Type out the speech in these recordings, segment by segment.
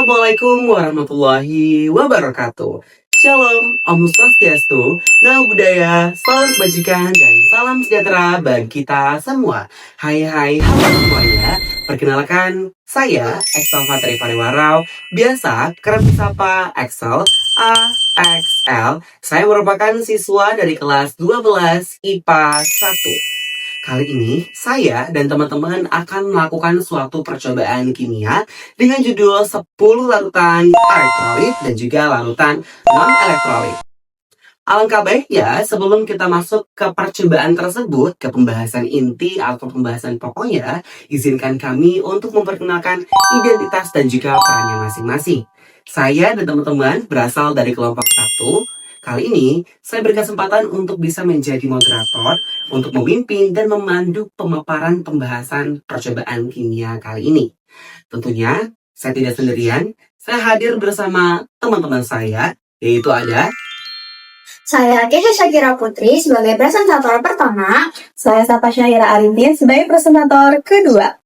Assalamualaikum warahmatullahi wabarakatuh. Shalom, Om Swastiastu, Namo Buddhaya, salam kebajikan, dan salam sejahtera bagi kita semua. Hai, halo semuanya. Perkenalkan, saya Excel Fatri Pariwarau, biasa kerap disapa Excel AXL. Saya merupakan siswa dari kelas 12 IPA 1. Kali ini, saya dan teman-teman akan melakukan suatu percobaan kimia dengan judul 10 larutan elektrolit dan juga larutan non-elektrolit. Alangkah baiknya sebelum kita masuk ke percobaan tersebut, ke pembahasan inti atau pembahasan pokoknya, izinkan kami untuk memperkenalkan identitas dan juga perannya masing-masing. Saya dan teman-teman berasal dari kelompok 1. Kali ini, saya berkesempatan untuk bisa menjadi moderator untuk memimpin dan memandu pemaparan pembahasan percobaan kimia kali ini. Tentunya, saya tidak sendirian, saya hadir bersama teman-teman saya, yaitu ada Saya Kesha Syakira Putri sebagai presentator pertama. Saya Sapa Syahira Arifin sebagai presentator kedua.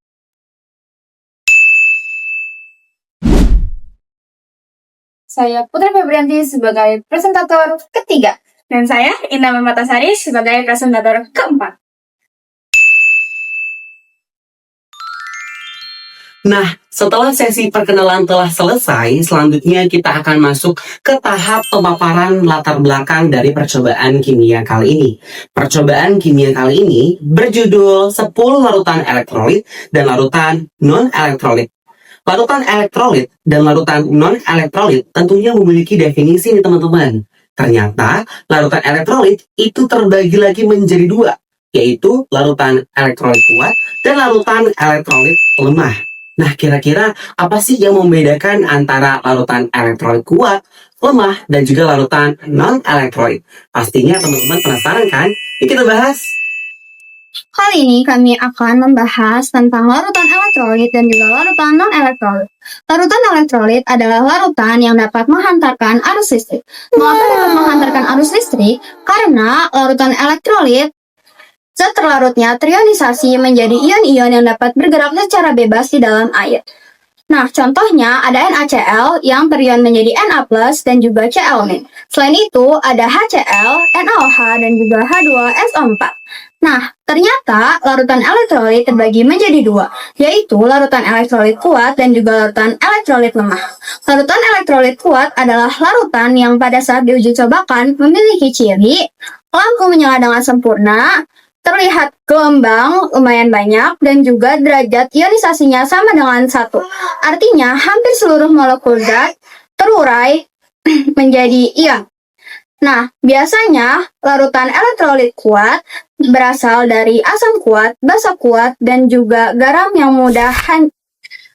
Saya Putri Febrianti sebagai presentator ketiga. Dan saya Indah Mematasari sebagai presentator keempat. Nah, setelah sesi perkenalan telah selesai, selanjutnya kita akan masuk ke tahap pemaparan latar belakang dari percobaan kimia kali ini. Percobaan kimia kali ini berjudul 10 larutan elektrolit dan larutan non-elektrolit. Larutan elektrolit dan larutan non-elektrolit tentunya memiliki definisi nih teman-teman. Ternyata larutan elektrolit itu terbagi lagi menjadi dua, yaitu larutan elektrolit kuat dan larutan elektrolit lemah. Nah, kira-kira apa sih yang membedakan antara larutan elektrolit kuat, lemah, dan juga larutan non-elektrolit? Pastinya teman-teman penasaran kan? Yuk kita bahas! Kali ini kami akan membahas tentang larutan elektrolit dan juga larutan non-elektrolit. Larutan elektrolit adalah larutan yang dapat menghantarkan arus listrik. Mengapa dapat menghantarkan arus listrik? Karena larutan elektrolit zat terlarutnya terionisasi menjadi ion-ion yang dapat bergerak secara bebas di dalam air. Nah, contohnya ada NaCl yang berion menjadi Na+, dan juga Cl-. Selain itu, ada HCl, NaOH, dan juga H2SO4. Nah, ternyata larutan elektrolit terbagi menjadi dua, yaitu larutan elektrolit kuat dan juga larutan elektrolit lemah. Larutan elektrolit kuat adalah larutan yang pada saat diuji cobakan memiliki ciri lampu menyala dengan sempurna, terlihat gelombang lumayan banyak, dan juga derajat ionisasinya sama dengan 1. Artinya, hampir seluruh molekul zat terurai menjadi ion. Nah, biasanya larutan elektrolit kuat berasal dari asam kuat, basa kuat, dan juga garam yang mudah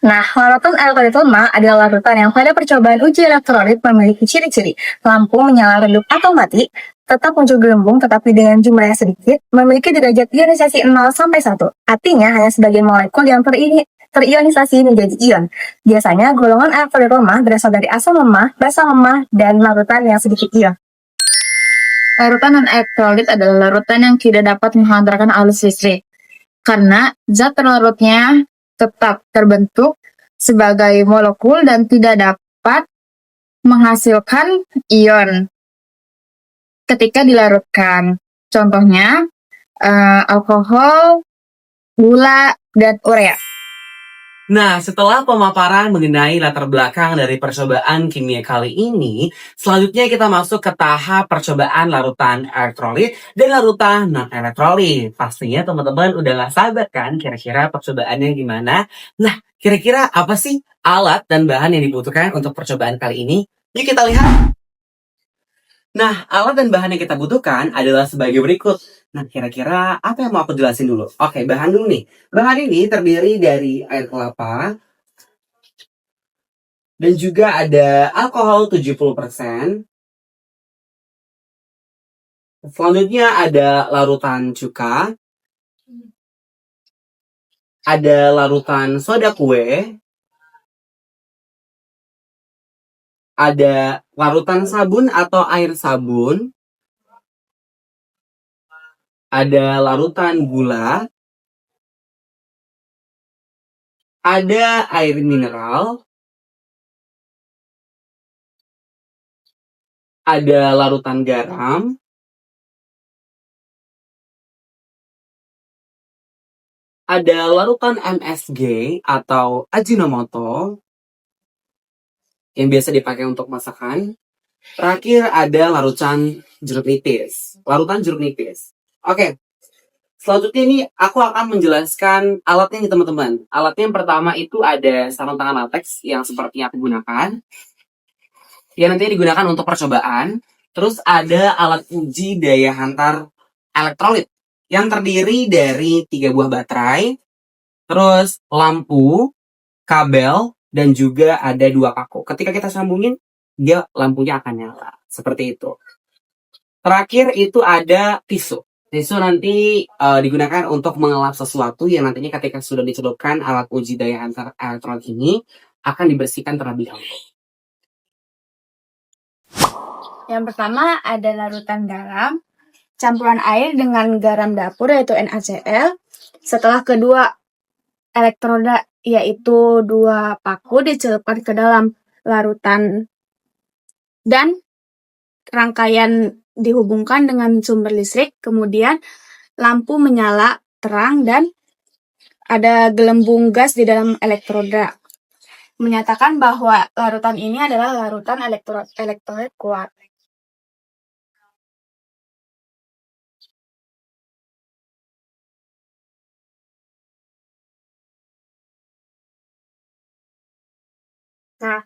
Nah, larutan elektrolit lemah adalah larutan yang pada percobaan uji elektrolit memiliki ciri-ciri lampu menyala redup atau mati, tetap muncul gelembung tetapi dengan jumlah yang sedikit, memiliki derajat ionisasi 0 sampai 1. Artinya hanya sebagian molekul yang terionisasi menjadi ion. Biasanya golongan elektrolit lemah berasal dari asam lemah, basa lemah, dan larutan yang sedikit ion. Larutan non-elektrolit adalah larutan yang tidak dapat menghantarkan arus listrik karena zat terlarutnya tetap terbentuk sebagai molekul dan tidak dapat menghasilkan ion ketika dilarutkan. Contohnya alkohol, gula, dan urea. Nah, setelah pemaparan mengenai latar belakang dari percobaan kimia kali ini, selanjutnya kita masuk ke tahap percobaan larutan elektrolit dan larutan non-elektrolit. Pastinya teman-teman udah gak sabar kan kira-kira percobaannya gimana? Nah, kira-kira apa sih alat dan bahan yang dibutuhkan untuk percobaan kali ini? Yuk kita lihat! Nah, alat dan bahan yang kita butuhkan adalah sebagai berikut. Nah, kira-kira apa yang mau aku jelasin dulu? Oke, bahan dulu nih. Bahan ini terdiri dari air kelapa, dan juga ada alkohol 70%. Selanjutnya ada larutan cuka, ada larutan soda kue, ada larutan sabun atau air sabun, ada larutan gula, ada air mineral, ada larutan garam, ada larutan MSG atau Ajinomoto yang biasa dipakai untuk masakan. Terakhir ada larutan jeruk nipis. Larutan jeruk nipis. Oke, selanjutnya ini aku akan menjelaskan alatnya nih teman-teman. Alatnya yang pertama itu ada sarung tangan latex yang seperti yang aku gunakan. Yang nantinya digunakan untuk percobaan. Terus ada alat uji daya hantar elektrolit yang terdiri dari 3 buah baterai, terus lampu, kabel, dan juga ada 2 paku. Ketika kita sambungin, dia lampunya akan nyala. Seperti itu. Terakhir itu ada tisu. Tisu nanti digunakan untuk mengelap sesuatu yang nantinya ketika sudah dicelupkan alat uji daya hantar elektrolit ini akan dibersihkan terlebih dahulu. Yang pertama ada larutan garam, campuran air dengan garam dapur yaitu NaCl. Setelah kedua elektroda yaitu 2 paku dicelupkan ke dalam larutan dan rangkaian dihubungkan dengan sumber listrik, kemudian lampu menyala terang dan ada gelembung gas di dalam elektroda. Menyatakan bahwa larutan ini adalah larutan elektrolit kuat. Nah,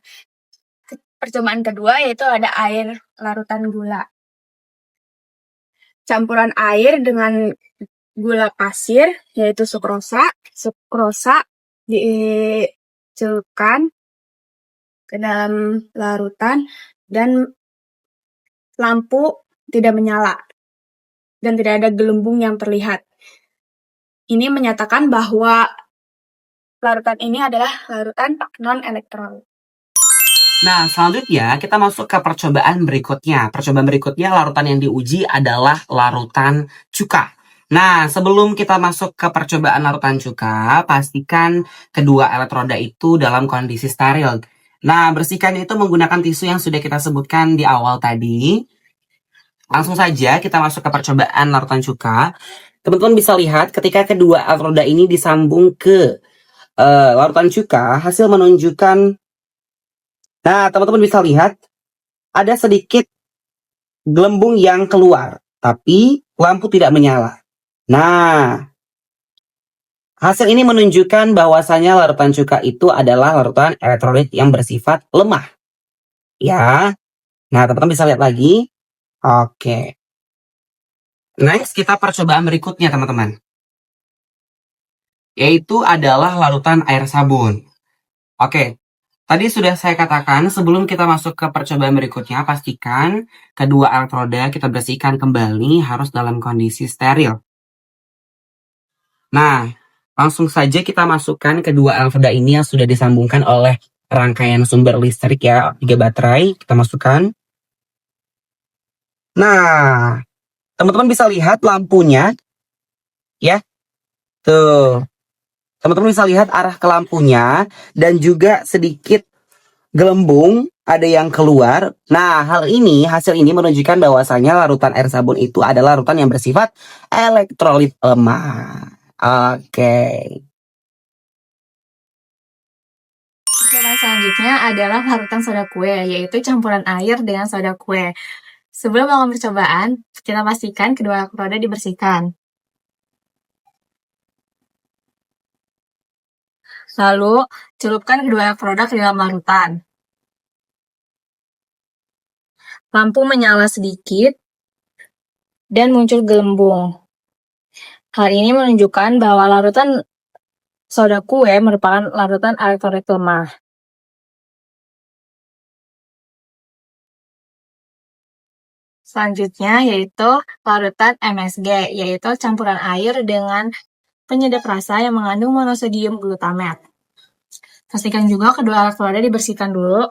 percobaan kedua yaitu ada air larutan gula. Campuran air dengan gula pasir yaitu sukrosa. Sukrosa dicelupkan ke dalam larutan dan lampu tidak menyala dan tidak ada gelembung yang terlihat. Ini menyatakan bahwa larutan ini adalah larutan non-elektrolit. Nah, selanjutnya kita masuk ke percobaan berikutnya. Percobaan berikutnya larutan yang diuji adalah larutan cuka. Nah, sebelum kita masuk ke percobaan larutan cuka, pastikan kedua elektroda itu dalam kondisi steril. Nah, bersihkan itu menggunakan tisu yang sudah kita sebutkan di awal tadi. Langsung saja kita masuk ke percobaan larutan cuka. Teman-teman bisa lihat ketika kedua elektroda ini disambung ke larutan cuka, hasil menunjukkan. Nah, teman-teman bisa lihat ada sedikit gelembung yang keluar, tapi lampu tidak menyala. Nah, hasil ini menunjukkan bahwasanya larutan cuka itu adalah larutan elektrolit yang bersifat lemah. Ya, nah teman-teman bisa lihat lagi. Oke. Next, kita percobaan berikutnya teman-teman. Yaitu adalah larutan air sabun. Oke. Tadi sudah saya katakan sebelum kita masuk ke percobaan berikutnya, pastikan kedua elektroda kita bersihkan kembali harus dalam kondisi steril. Nah, langsung saja kita masukkan kedua elektroda ini yang sudah disambungkan oleh rangkaian sumber listrik ya, 3 baterai, kita masukkan. Nah, teman-teman bisa lihat lampunya ya. Tuh. Teman-teman bisa lihat arah ke lampunya dan juga sedikit gelembung ada yang keluar. Nah, hasil ini menunjukkan bahwasanya larutan air sabun itu adalah larutan yang bersifat elektrolit lemah. Oke. Percobaan selanjutnya adalah larutan soda kue, yaitu campuran air dengan soda kue. Sebelum melakukan percobaan, kita pastikan kedua elektroda dibersihkan. Lalu, celupkan kedua elektroda ke dalam larutan. Lampu menyala sedikit dan muncul gelembung. Hal ini menunjukkan bahwa larutan soda kue merupakan larutan elektrolit lemah. Selanjutnya yaitu larutan MSG, yaitu campuran air dengan penyedap rasa yang mengandung monosodium glutamat. Pastikan juga kedua elektroda dibersihkan dulu.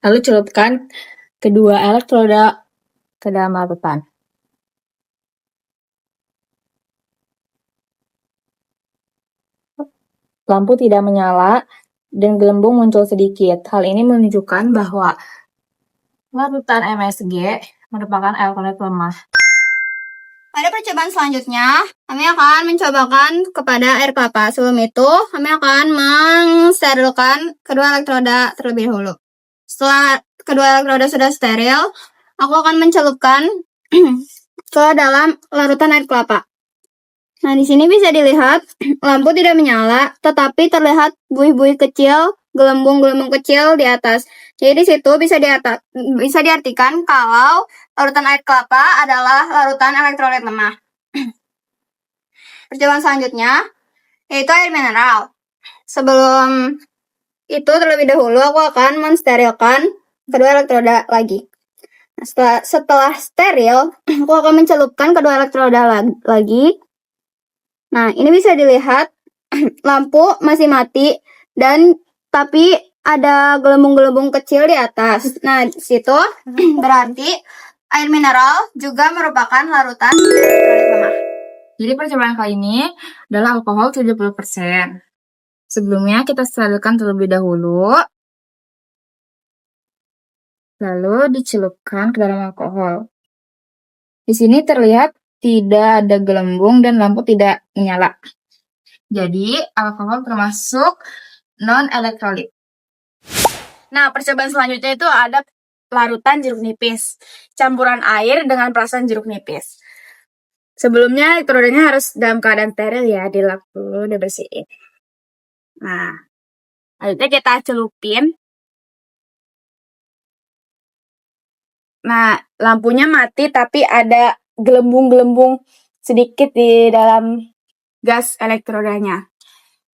Lalu celupkan kedua elektroda ke dalam larutan. Lampu tidak menyala dan gelembung muncul sedikit. Hal ini menunjukkan bahwa larutan MsG merupakan elektrolit lemah. Pada percobaan selanjutnya, kami akan mencobakan kepada air kelapa. Sebelum itu, kami akan mensterilkan kedua elektroda terlebih dahulu. Setelah kedua elektroda sudah steril, aku akan mencelupkan ke dalam larutan air kelapa. Nah, di sini bisa dilihat lampu tidak menyala, tetapi terlihat buih-buih kecil, gelembung-gelembung kecil di atas. Jadi di situ bisa diartikan kalau larutan air kelapa adalah larutan elektrolit lemah. Percobaan selanjutnya yaitu air mineral. Sebelum itu terlebih dahulu aku akan mensterilkan kedua elektroda lagi. Nah, setelah steril, aku akan mencelupkan kedua elektroda lagi. Nah, ini bisa dilihat lampu masih mati tapi ada gelembung-gelembung kecil di atas. Nah, di situ berarti air mineral juga merupakan larutan elektrolit lemah. Jadi percobaan kali ini adalah alkohol 70%. Sebelumnya kita sterilkan terlebih dahulu. Lalu dicelupkan ke dalam alkohol. Di sini terlihat tidak ada gelembung dan lampu tidak menyala. Jadi alkohol termasuk non-elektrolit. Nah, percobaan selanjutnya itu ada larutan jeruk nipis. Campuran air dengan perasan jeruk nipis. Sebelumnya elektrodanya harus dalam keadaan steril ya, dilap dulu, dibersihin. Nah, selanjutnya kita celupin. Nah, lampunya mati tapi ada gelembung-gelembung sedikit di dalam gas elektrodanya.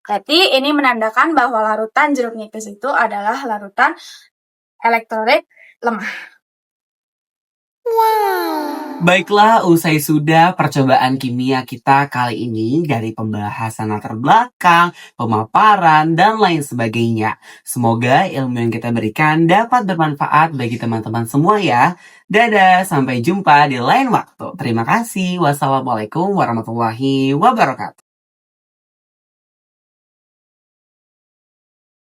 Berarti ini menandakan bahwa larutan jeruk nipis itu adalah larutan elektrolit lemah. Baiklah, usai sudah percobaan kimia kita kali ini dari pembahasan latar belakang, pemaparan, dan lain sebagainya. Semoga ilmu yang kita berikan dapat bermanfaat bagi teman-teman semua ya. Dadah, sampai jumpa di lain waktu. Terima kasih. Wassalamualaikum warahmatullahi wabarakatuh.